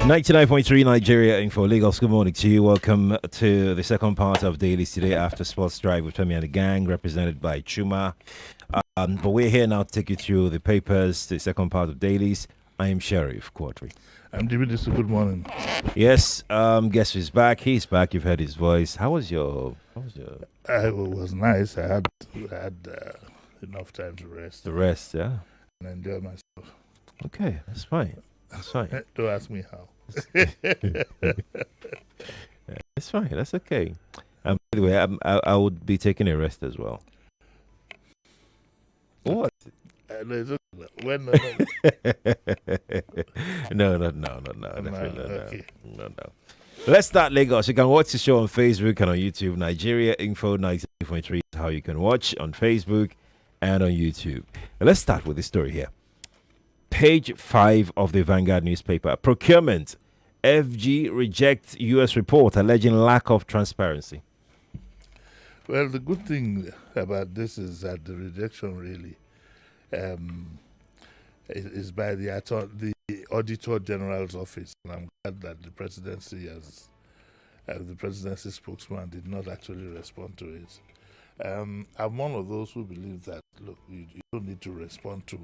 99.3 Nigeria Info Lagos. Good morning to you. Welcome to the second part of Dailies today after Sports Drive with Femi and the gang, represented by Chuma. But we're here now to take you through the papers, the second part of Dailies. I am Sheriff Quadry. I'm Jimi Disu. Good morning. Yes, guess who's back? He's back. You've heard his voice. How was your? It was nice. I had enough time to rest. The rest, yeah. And enjoy myself. Okay, that's fine. That's fine. Don't ask me how. It's fine. That's okay. By the way, I would be taking a rest as well. What? When? No. Definitely okay. No. Let's start Lagos. You can watch the show on Facebook and on YouTube. Nigeria Info 93.3 is how you can watch on Facebook and on YouTube. Let's start with the story here. Page 5 of the Vanguard newspaper. Procurement. FG rejects U.S. report alleging lack of transparency. Well, the good thing about this is that the rejection really is by the Auditor General's office. And I'm glad that the presidency, as the presidency spokesman, did not actually respond to it. I'm one of those who believe that, look, you don't need to respond to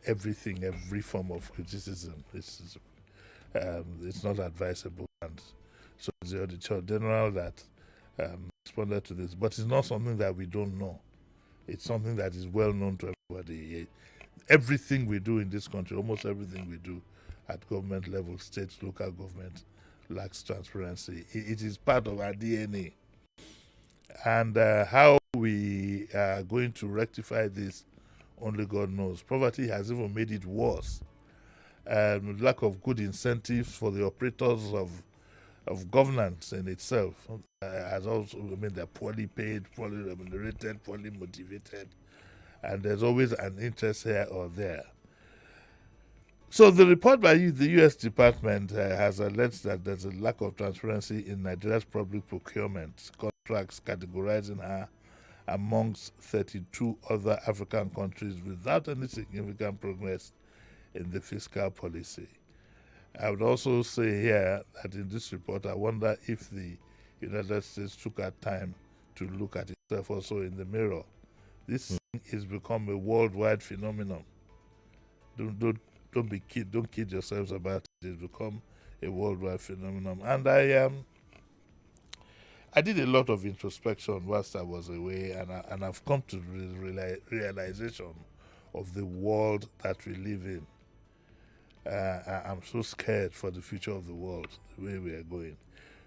everything, every form of criticism. It's not advisable, and so it's the Auditor General that responded to this. But it's not something that we don't know. It's something that is well known to everybody. Everything we do in this country, almost everything we do at government level, state, local government, lacks transparency. It is part of our DNA. And how we are going to rectify this, only God knows. Poverty has even made it worse. Lack of good incentives for the operators of governance in itself has also, they're poorly paid, poorly remunerated, poorly motivated, and there's always an interest here or there. So the report by the U.S. Department has alleged that there's a lack of transparency in Nigeria's public procurement contracts, categorizing her amongst 32 other African countries without any significant progress in the fiscal policy. I would also say here that in this report, I wonder if the United States took our time to look at itself also in the mirror. This thing has become a worldwide phenomenon. Don't kid yourselves about it. It's become a worldwide phenomenon. And I did a lot of introspection whilst I was away, and I've come to the realization of the world that we live in. I'm so scared for the future of the world, the way we are going.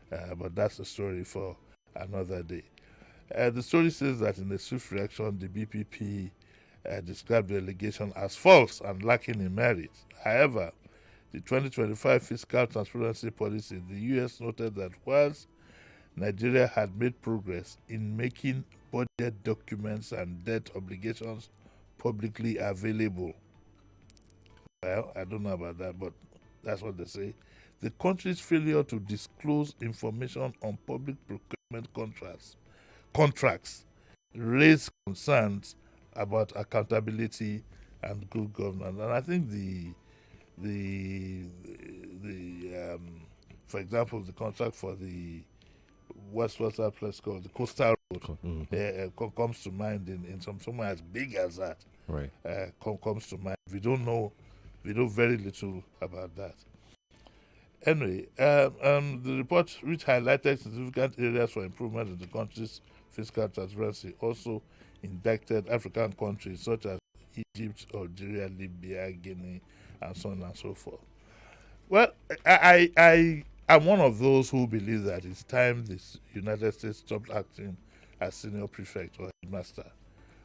But that's a story for another day. The story says that in a swift reaction, the BPP described the allegation as false and lacking in merit. However, the 2025 fiscal transparency policy, the U.S. noted that whilst Nigeria had made progress in making budget documents and debt obligations publicly available. Well, I don't know about that, but that's what they say. The country's failure to disclose information on public procurement contracts raised concerns about accountability and good governance. And I think for example, the contract for the what's that place called, the Coastal Road, comes to mind in somewhere as big as that. Right. Comes to mind. We know very little about that. Anyway, the report, which highlighted significant areas for improvement in the country's fiscal transparency, also indicted African countries such as Egypt, Algeria, Libya, Guinea, and so on and so forth. Well, I'm one of those who believe that it's time the United States stopped acting as senior prefect or headmaster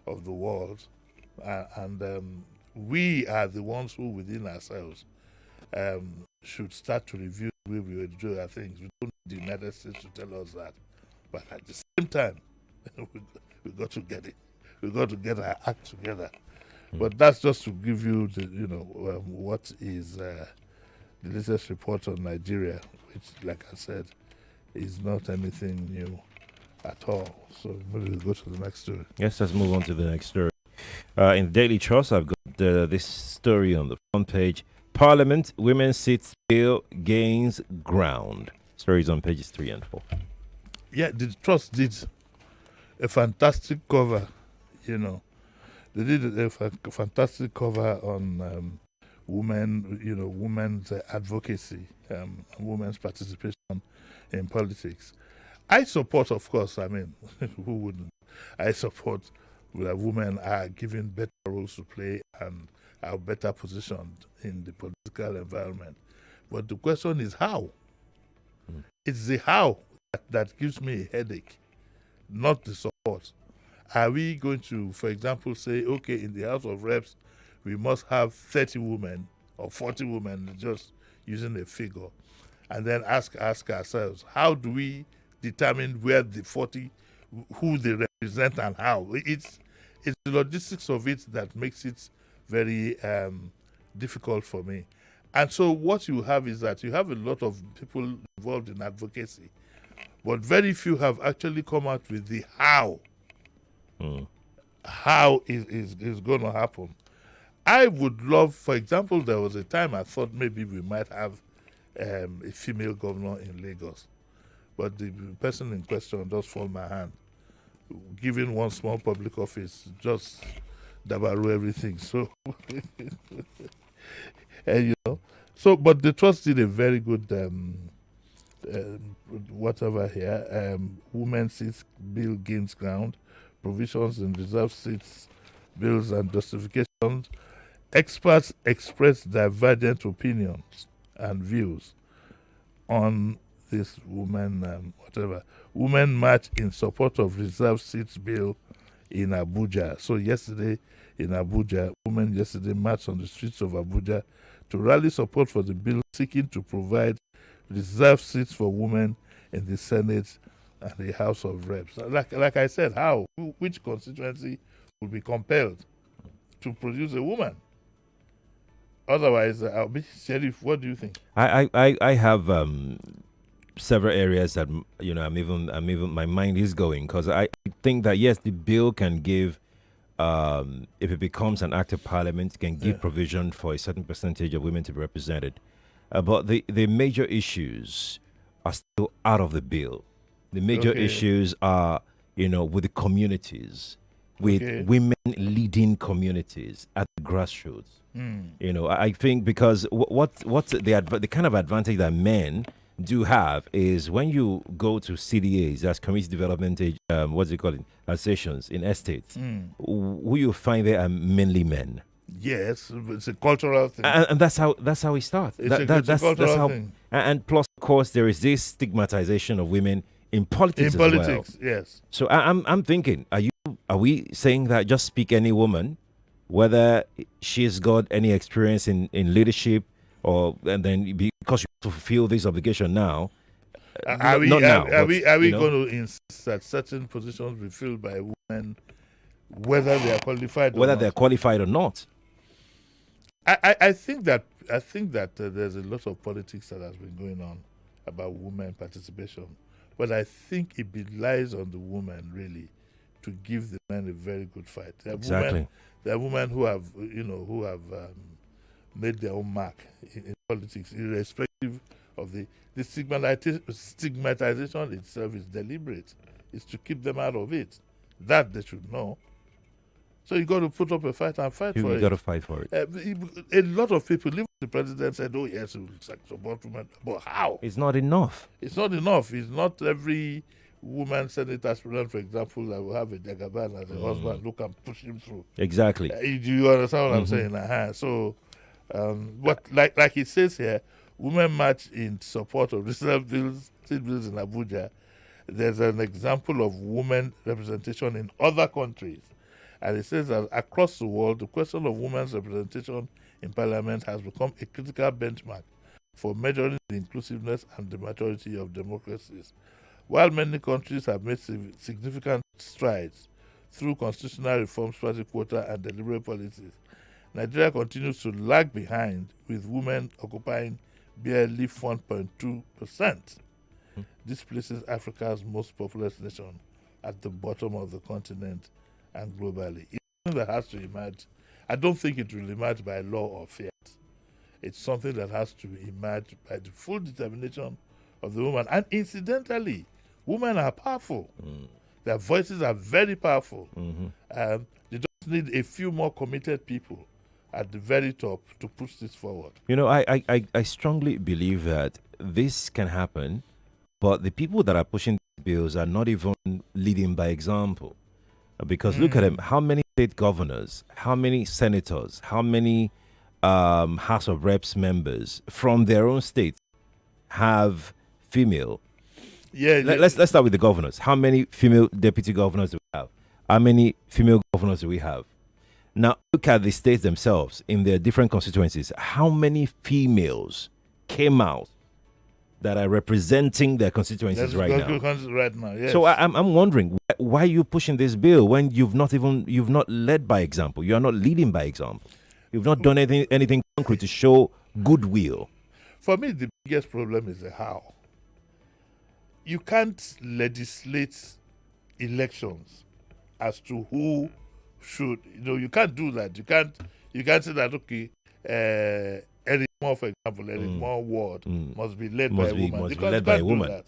of the world, and we are the ones who, within ourselves, should start to review the way we do our things. We don't need the United States to tell us that, but at the same time, we got to get it. We got to get our act together. But that's just to give you what is the latest report on Nigeria, which, like I said, is not anything new at all. So maybe we'll go to the next story. Yes, let's move on to the next story. In the Daily Trust, I've got this story on the front page. Parliament, women's seats bill gains ground. Stories on pages 3 and 4. Yeah, the Trust did a fantastic cover, you know. They did a fantastic cover on women, women's advocacy, women's participation in politics. I support, of course, I mean, who wouldn't? I support that women are given better roles to play and are better positioned in the political environment. But the question is how? It's the how that gives me a headache, not the support. Are we going to, for example, say, okay, in the House of Reps, we must have 30 women or 40 women, just using a figure, and then ask ourselves, how do we determine where the 40, who they represent and how? It's the logistics of it that makes it very difficult for me. And so what you have is that you have a lot of people involved in advocacy, but very few have actually come out with the how. How is going to happen. I would love, for example, there was a time I thought maybe we might have a female governor in Lagos, but the person in question just fall my hand. Given one small public office, just dabaru everything. So, and but the Trust did a very good whatever here. Women's seats bill gains ground. Provisions in reserved seats, bills and justifications. Experts express divergent opinions and views on this women march in support of reserved seats bill in Abuja. So yesterday in Abuja, women yesterday marched on the streets of Abuja to rally support for the bill seeking to provide reserved seats for women in the Senate and the House of Reps. Like I said, how? Which constituency would be compelled to produce a woman? Otherwise, I'll be Sheriff. What do you think? I have several areas that I'm even my mind is going, because I think that yes, the bill can give, if it becomes an act of parliament, can give provision for a certain percentage of women to be represented, but the major issues are still out of the bill. The major issues are, with the communities, with women leading communities at the grassroots. I think because what the kind of advantage that men do have is when you go to CDAs, that's community development, associations in estates, who you find there are mainly men. Yes, it's a cultural thing, and that's how it starts. It's a cultural thing. And plus, of course, there is this stigmatization of women in politics. In politics, yes. So I'm thinking, are we saying that just speak any woman, whether she's got any experience in leadership, and then because you have to fulfill this obligation now? Are we going to insist that certain positions be filled by women, whether they are qualified or not? I think that there's a lot of politics that has been going on about women participation, but I think it relies on the woman really to give the men a very good fight. Exactly. There are women who have made their own mark in politics, irrespective of the stigmatization itself is deliberate. It's to keep them out of it. That they should know. So you got to put up a fight and fight for it. You got to fight for it. A lot of people, even the president said, "Oh yes, we'll support women," but how? It's not enough. It's not enough. It's not every woman senate aspirant, for example, that will have a Jagaban as a husband who can push him through. Exactly. Do you understand what I'm saying? So, what like it says here, women march in support of reserve bills in Abuja. There's an example of women representation in other countries. And it says that across the world, the question of women's representation in parliament has become a critical benchmark for measuring the inclusiveness and the maturity of democracies. While many countries have made significant strides through constitutional reforms, party quota, and deliberate policies, Nigeria continues to lag behind, with women occupying barely 1.2%. This places Africa's most populous nation at the bottom of the continent and globally. It's something that has to emerge. I don't think it will emerge by law or fiat. It's something that has to emerge by the full determination of the woman. And incidentally, women are powerful. Their voices are very powerful. They just need a few more committed people at the very top to push this forward. You know, I strongly believe that this can happen, but the people that are pushing bills are not even leading by example. Because look at them, how many state governors, how many senators, how many House of Reps members from their own states have female. Let's start with the governors. How many female deputy governors do we have? How many female governors do we have? Now look at the states themselves in their different constituencies. How many females came out that are representing their constituencies right now? Yes. So I'm wondering, why are you pushing this bill when you've not led by example? You are not leading by example. You've not done anything concrete to show goodwill. For me, the biggest problem is the how. You can't legislate elections as to who should. You can't do that. You can't say that. Okay, Eric Moore, for example, Eric Moore ward must be led by a woman. Must be led by a woman.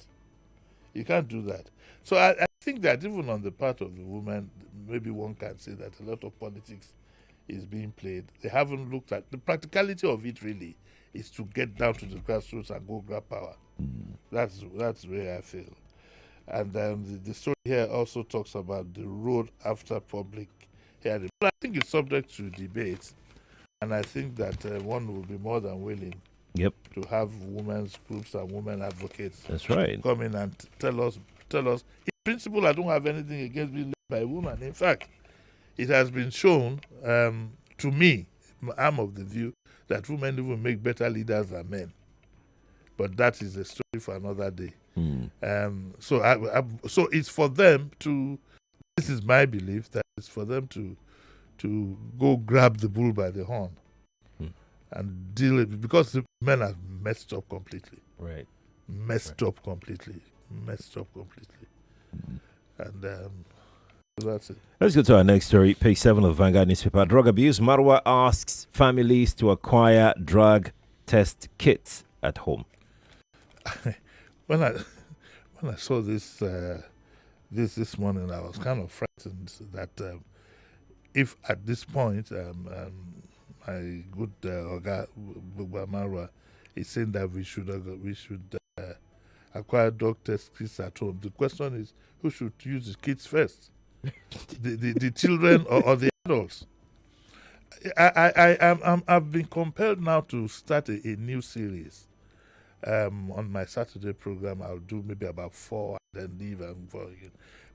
You can't do that. So I think that even on the part of the woman, maybe one can say that a lot of politics is being played. They haven't looked at the practicality of it. Really, is to get down to the grassroots and go grab power. That's where I feel. And the story here also talks about the road after public hearing. But I think it's subject to debate, and I think that one will be more than willing to have women's groups and women advocates. That's right. Come in and tell us. In principle, I don't have anything against being led by a woman. In fact, it has been shown to me, I'm of the view that women even make better leaders than men. But that is a story for another day. So it's for them to. This is my belief that it's for them to go grab the bull by the horn and deal with it, because the men have messed up completely. Right. Messed up completely. And that's it. Let's go to our next story. Page 7 of the Vanguard newspaper. Drug abuse. Marwa asks families to acquire drug test kits at home. When I saw this this morning, I was kind of frightened that if at this point my good Oga Bugba Marwa is saying that we should acquire drug test kits at home, the question is, who should use the kits first? the children or the adults? I've been compelled now to start a new series. On my Saturday program, I'll do maybe about 4 and then leave and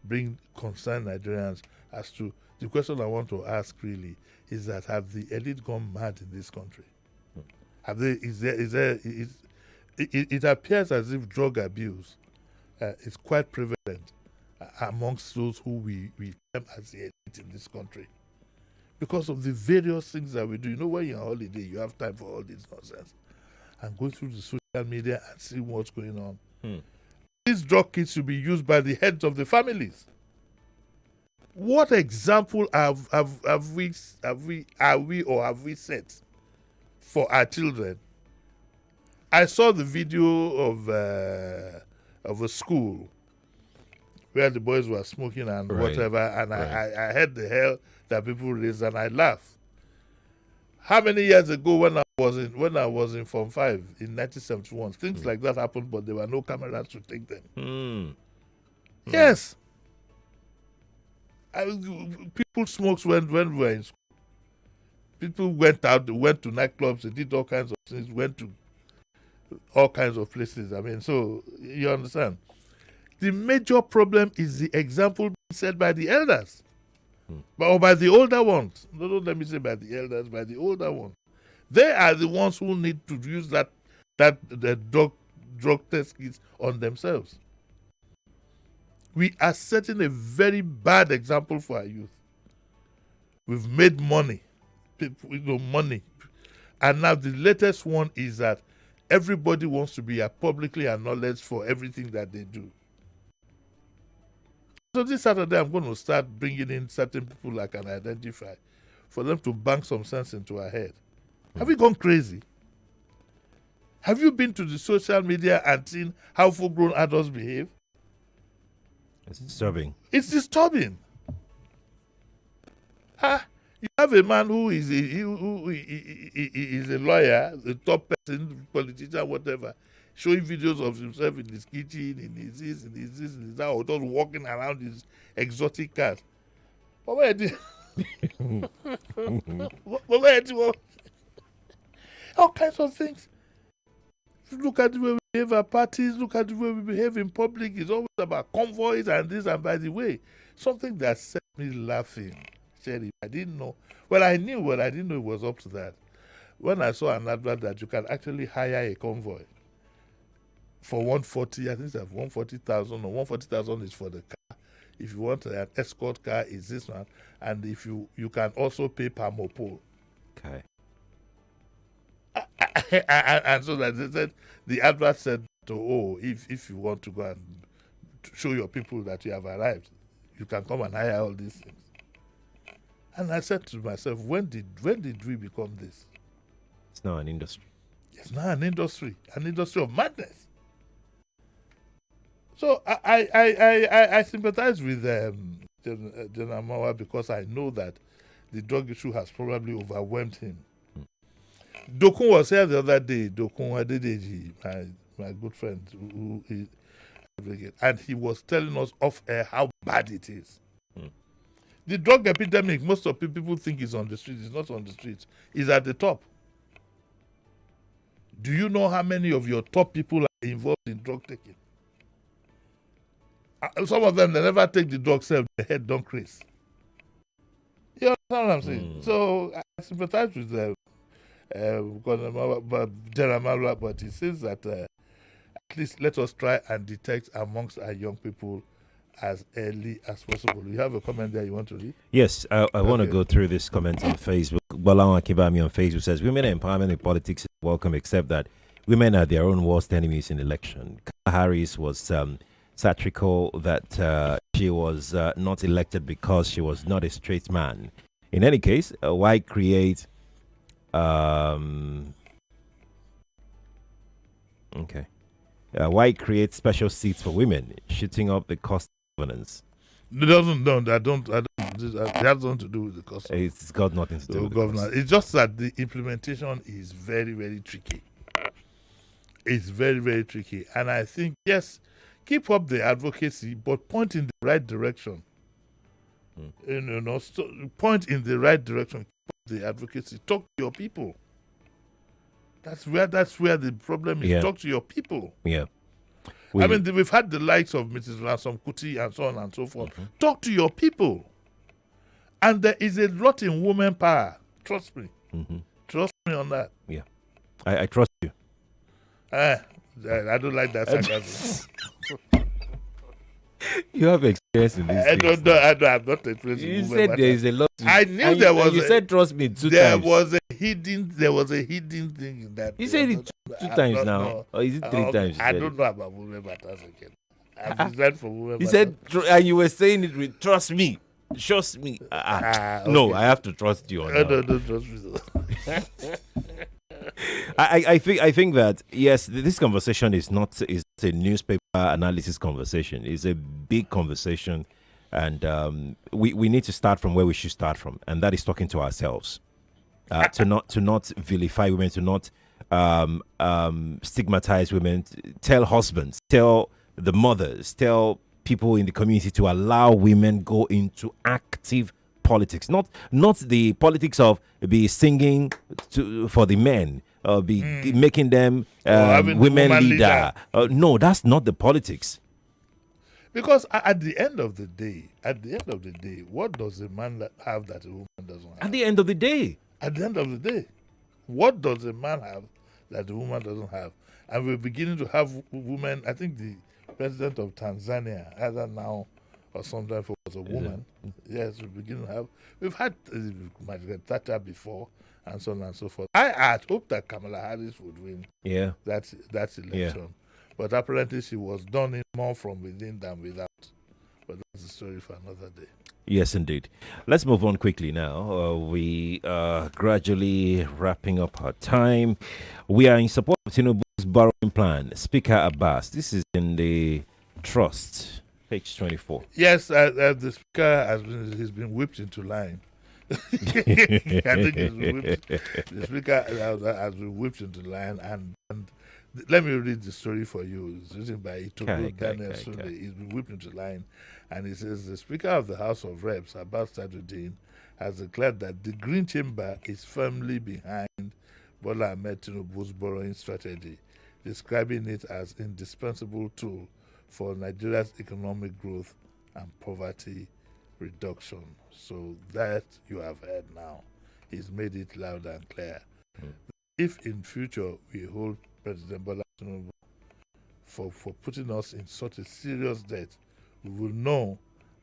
bring concerned Nigerians as to the question I want to ask. Really, is that have the elite gone mad in this country? Have they? It appears as if drug abuse is quite prevalent amongst those who we term as the elite in this country, because of the various things that we do. When you're on holiday, you have time for all this nonsense. And going through the social media and see what's going on. These drug kits should be used by the heads of the families. What example have we set for our children? I saw the video of a school where the boys were smoking and whatever, and I heard the hell that people raised, and I laughed. How many years ago, when I was in Form 5 in 1971, things like that happened, but there were no cameras to take them. Yes. People smoked when we were in school. People went out, they went to nightclubs, they did all kinds of things, went to all kinds of places. So you understand. The major problem is the example being set by the elders. Or by the older ones. No, don't let me say by the elders, by the older ones. They are the ones who need to use the drug test kits on themselves. We are setting a very bad example for our youth. We've made money. Money. And now the latest one is that everybody wants to be publicly acknowledged for everything that they do. So this Saturday, I'm going to start bringing in certain people I can identify for them to bank some sense into our head. Have we gone crazy? Have you been to the social media and seen how full-grown adults behave? It's disturbing. It's disturbing. You have a man who is a lawyer, a top person, politician, whatever, showing videos of himself in his kitchen, in his this, in his this, in his that, or just walking around his exotic cars. But where did all kinds of things. Look at the way we behave at parties, look at the way we behave in public. It's always about convoys and this. And by the way, something that set me laughing, Sheriff, I didn't know. Well, I knew, but I didn't know it was up to that. When I saw an advert that you can actually hire a convoy for 140, I think it's 140,000, or 140,000 is for the car. If you want an escort car, is this one. And if you can also pay per mopole. Okay. And so that they said, the advert said, if you want to go and show your people that you have arrived, you can come and hire all these things. And I said to myself, when did we become this? It's now an industry. It's now an industry of madness. So I sympathize with General Mawa, because I know that the drug issue has probably overwhelmed him. Dokun was here the other day, Dokun Adedeji, my good friend, who is, and he was telling us off air how bad it is. The drug epidemic, most of people think is on the streets. It's not on the streets. It's at the top. Do you know how many of your top people are involved in drug taking? Some of them, they never take the drug self, their head don't craze. You understand what I'm saying? So I sympathize with them. But he says that at least let us try and detect amongst our young people as early as possible. You have a comment there you want to read? Yes, I want to go through this comment on Facebook. Balawan Kibami on Facebook says, women empowerment in politics is welcome, except that women are their own worst enemies in election. Kamala Harris was satirical that she was not elected because she was not a straight man. In any case, why create why create special seats for women, shooting up the cost of governance? It doesn't. No, I don't. It has nothing to do with the cost. It's got nothing to do with governance. It's just that the implementation is very, very tricky. It's very, very tricky, and I think yes, keep up the advocacy, but point in the right direction. Point in the right direction. Keep up the advocacy. Talk to your people. That's where the problem is. Yeah. Talk to your people. Yeah. We've had the likes of Mrs. Ransom Kuti and so on and so forth. Talk to your people. And there is a lot in women power. Trust me. Trust me on that. Yeah. I trust you. I don't like that sarcasm. You have experience in this. I'm not experienced. You said there is a lot. I knew there was. You said trust me 2 times. There was a hidden thing in that. You said it two times now, know. Or is it 3 times? I don't know about women matters again. I've designed for women. You said, and you were saying it with trust me. Trust me. Okay. No, I have to trust you on that. No, don't trust me. I think that yes, this conversation is not a newspaper analysis conversation. It's a big conversation, and we need to start from where we should start from, and that is talking to ourselves. To not vilify women, to not stigmatize women. Tell husbands, tell the mothers, tell people in the community to allow women go into active politics, not the politics of be singing for the men, be making them women leader. No, that's not the politics. Because at the end of the day, what does a man have that a woman doesn't have? At the end of the day, what does a man have that a woman doesn't have? And we're beginning to have women. I think the president of Tanzania, either now or sometime, if it was a woman. Yes, we're beginning to have. We've had Margaret Thatcher before, and so on and so forth. I had hoped that Kamala Harris would win that election. Yeah. But apparently she was done in more from within than without. But that's a story for another day. Yes, indeed. Let's move on quickly now. We are gradually wrapping up our time. We are in support of Tinubu's borrowing plan. Speaker Abbas. This is in the trust, page 24. Yes, the speaker he's been whipped into line. I think the speaker has been whipped into line, and let me read the story for you. It's written by Itogo Daniel Sunday. He's been whipped into line, and he says the Speaker of the House of Reps, Abbas Tajuddin, has declared that the Green Chamber is firmly behind Bola Ahmed Tinubu's borrowing strategy, describing it as indispensable tool for Nigeria's economic growth and poverty reduction. So that you have heard now. He's made it loud and clear. If in future we hold President Bola Tinubu for putting us in such a serious debt, we will know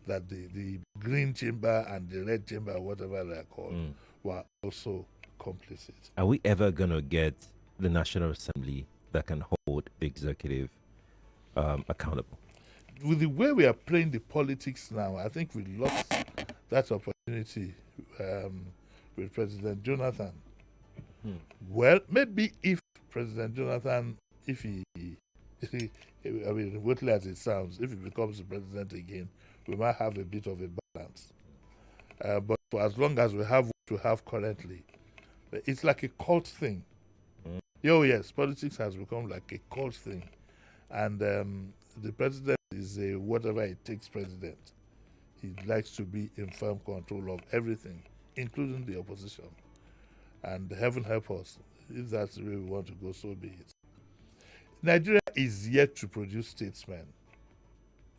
that the Green Chamber and the Red Chamber, whatever they are called, were also complicit. Are we ever going to get the National Assembly that can hold the executive accountable? With the way we are playing the politics now, I think we lost that opportunity with President Jonathan. Well, maybe if President Jonathan, I mean, whately as it sounds, if he becomes the president again, we might have a bit of a balance. But for as long as we have what we have currently, it's like a cult thing. Yes, politics has become like a cult thing. And the president is a whatever it takes president. He likes to be in firm control of everything, including the opposition. And heaven help us, if that's the way we want to go, so be it. Nigeria is yet to produce statesmen.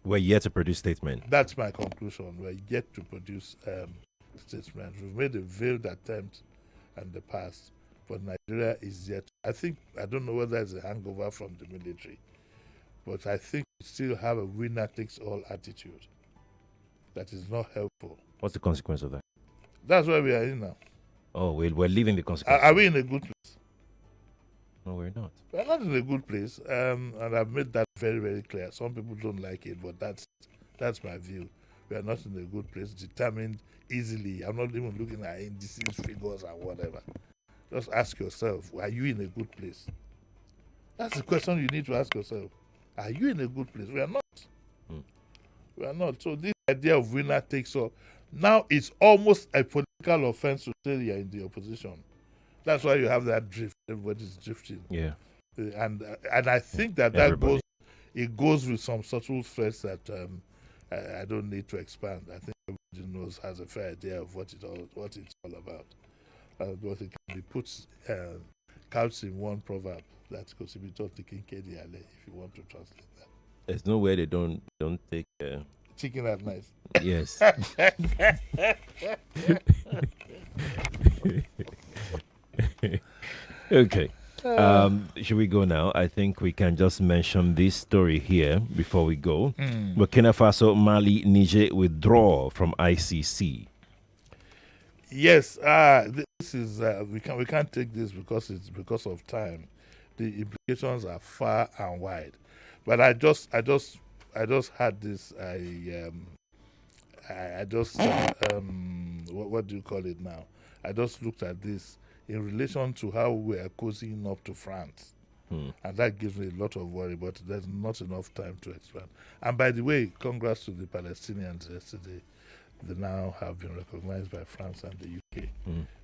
We're yet to produce statesmen. That's my conclusion. We're yet to produce statesmen. We've made a veiled attempt in the past, but Nigeria is yet. I don't know whether it's a hangover from the military, but I think we still have a winner takes all attitude. That is not helpful. What's the consequence of that? That's where we are in now. Oh, we're leaving the consequence. Are we in a good place? No, we're not. We're not in a good place, and I've made that very, very clear. Some people don't like it, but that's my view. We are not in a good place, determined easily. I'm not even looking at indices, figures, and whatever. Just ask yourself, are you in a good place? That's the question you need to ask yourself. Are you in a good place? We are not. We are not. So this idea of winner takes all, now it's almost a political offense to say you're in the opposition. That's why you have that drift. Everybody's drifting. Yeah. And I think that goes with some subtle threats that I don't need to expand. I think everybody knows, has a fair idea of what it's all about. But it can be put couched in one proverb that goes to be taught to King KDLA, if you want to translate that. There's no way they don't take chicken at night. Yes. Okay. Should we go now? I think we can just mention this story here before we go. Burkina Faso, Mali, Niger withdraw from ICC. Yes, this is we can't take this because it's because of time. The implications are far and wide. But I just had this. What do you call it now? I just looked at this in relation to how we are cozying up to France. And that gives me a lot of worry, but there's not enough time to expand. And by the way, congrats to the Palestinians yesterday. They now have been recognized by France and the UK,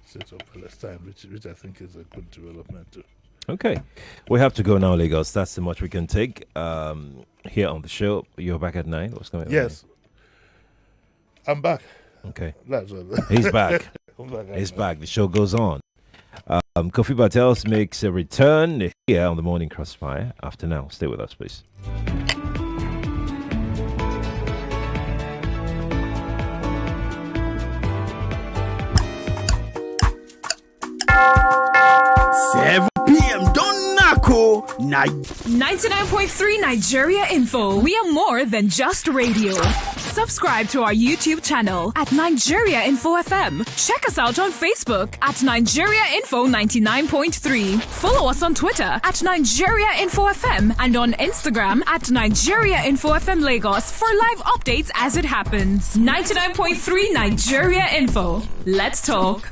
state of Palestine, which I think is a good development too. Okay. We have to go now, Lagos. That's the much we can take here on the show. You're back at 9. What's going on? Yes. I'm back. Okay. That's all. He's back. He's back. The show goes on. Kofi Bartels makes a return here on the Morning Crossfire after now. Stay with us, please. Now 99.3 Nigeria Info. We are more than just radio. Subscribe to our YouTube channel at Nigeria Info FM. Check us out on Facebook at Nigeria Info 99.3. Follow us on Twitter at Nigeria Info FM and on Instagram at Nigeria Info FM Lagos for live updates as it happens. 99.3 Nigeria Info. Let's talk.